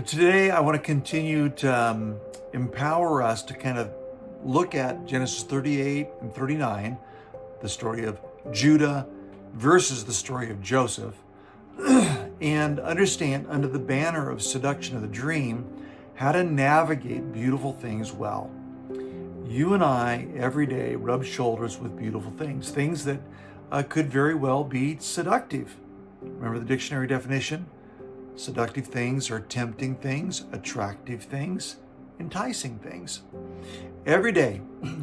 Today, I want to continue to empower us to kind of look at Genesis 38 and 39, the story of Judah versus the story of Joseph, and understand under the banner of seduction of the dream how to navigate beautiful things well. You and I every day rub shoulders with beautiful things that could very well be seductive. Remember the dictionary definition? Seductive things are tempting things, attractive things, enticing things. Every day,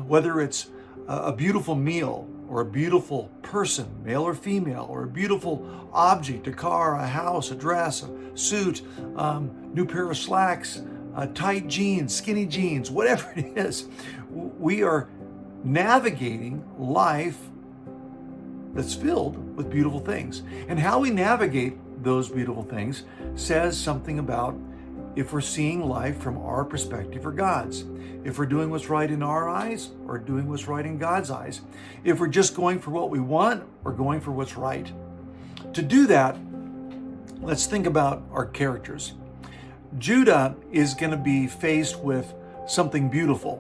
whether it's a beautiful meal or a beautiful person, male or female, or a beautiful object, a car, a house, a dress, a suit, new pair of slacks, tight jeans, skinny jeans, whatever it is, we are navigating life that's filled with beautiful things. And how we navigate those beautiful things says something about if we're seeing life from our perspective or God's, if we're doing what's right in our eyes or doing what's right in God's eyes, if we're just going for what we want or going for what's right. To do that, let's think about our characters. Judah is going to be faced with something beautiful.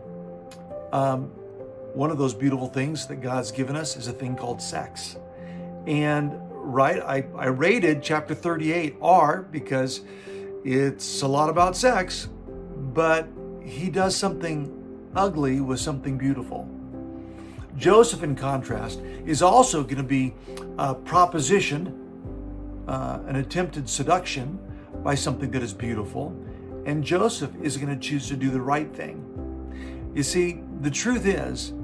One of those beautiful things that God's given us is a thing called sex. And I rated chapter 38 R because it's a lot about sex, but he does something ugly with something beautiful. Joseph, in contrast, is also going to be propositioned, an attempted seduction by something that is beautiful, and Joseph is going to choose to do the right thing. You see, the truth is,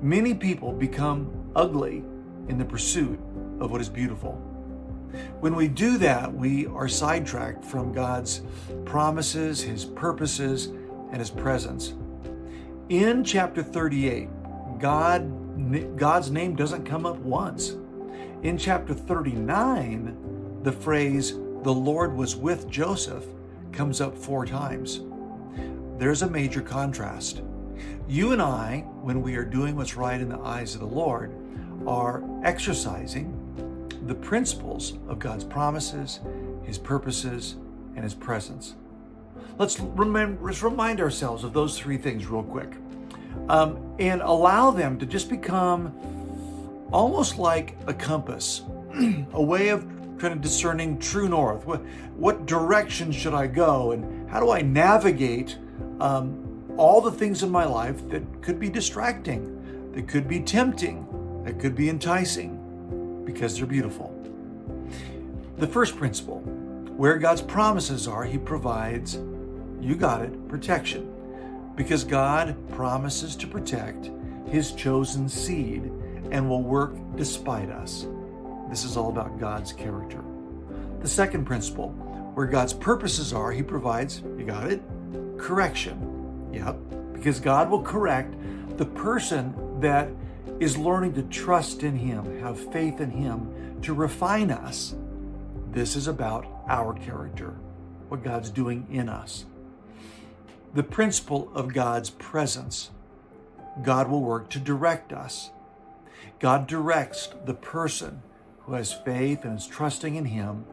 many people become ugly in the pursuit of what is beautiful. When we do that, we are sidetracked from God's promises, His purposes, and His presence. In chapter 38, God's name doesn't come up once. In chapter 39, the phrase, "the Lord was with Joseph," comes up 4 times. There's a major contrast. You and I, when we are doing what's right in the eyes of the Lord, are exercising the principles of God's promises, His purposes, and His presence. Let's remind ourselves of those 3 things real quick, and allow them to just become almost like a compass, a way of kind of discerning true north. What direction should I go, and how do I navigate all the things in my life that could be distracting, that could be tempting, that could be enticing, because they're beautiful. The first principle, where God's promises are, He provides, you got it, protection. Because God promises to protect His chosen seed and will work despite us. This is all about God's character. The second principle, where God's purposes are, He provides, you got it, correction. Yep, because God will correct the person that is learning to trust in Him, have faith in Him, to refine us. This is about our character, what God's doing in us. The principle of God's presence. God will work to direct us. God directs the person who has faith and is trusting in Him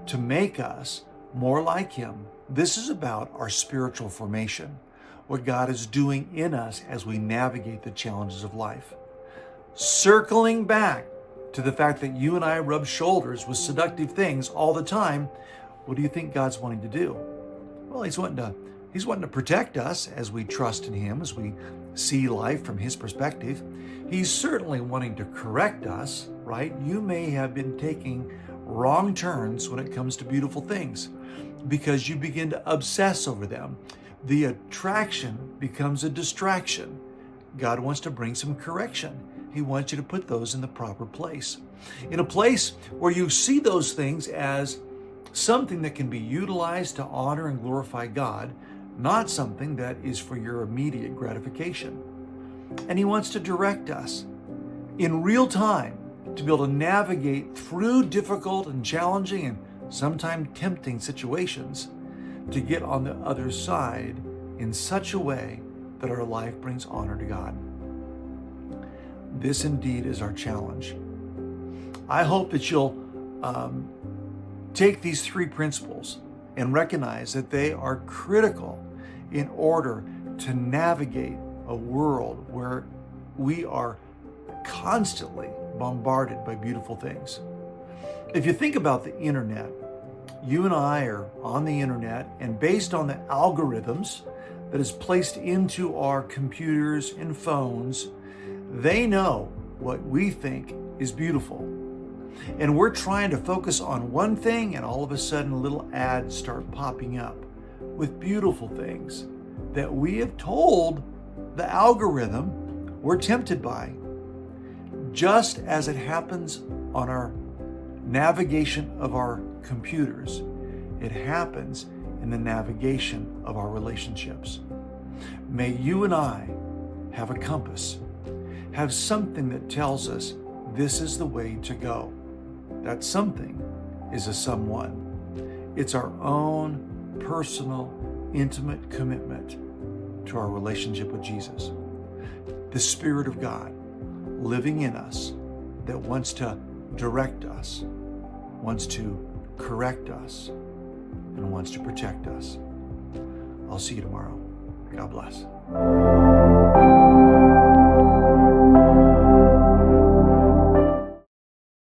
to make us more like Him. This is about our spiritual formation, what God is doing in us as we navigate the challenges of life. Circling back to the fact that you and I rub shoulders with seductive things all the time, what do you think God's wanting to do? Well, He's wanting to protect us as we trust in Him, as we see life from His perspective. He's certainly wanting to correct us, right? You may have been taking wrong turns when it comes to beautiful things because you begin to obsess over them. The attraction becomes a distraction. God wants to bring some correction. He wants you to put those in the proper place. In a place where you see those things as something that can be utilized to honor and glorify God, not something that is for your immediate gratification. And He wants to direct us in real time to be able to navigate through difficult and challenging and sometimes tempting situations to get on the other side in such a way that our life brings honor to God. This indeed is our challenge. I hope that you'll take these 3 principles and recognize that they are critical in order to navigate a world where we are constantly bombarded by beautiful things. If you think about the internet, you and I are on the internet, and based on the algorithms that is placed into our computers and phones, they know what we think is beautiful. And we're trying to focus on one thing, and all of a sudden little ads start popping up with beautiful things that we have told the algorithm we're tempted by. Just as it happens on our navigation of our computers, it happens in the navigation of our relationships. May you and I have a compass, have something that tells us this is the way to go. That something is a someone. It's our own personal, intimate commitment to our relationship with Jesus. The Spirit of God living in us that wants to direct us, wants to correct us, and wants to protect us. I'll see you tomorrow. God bless.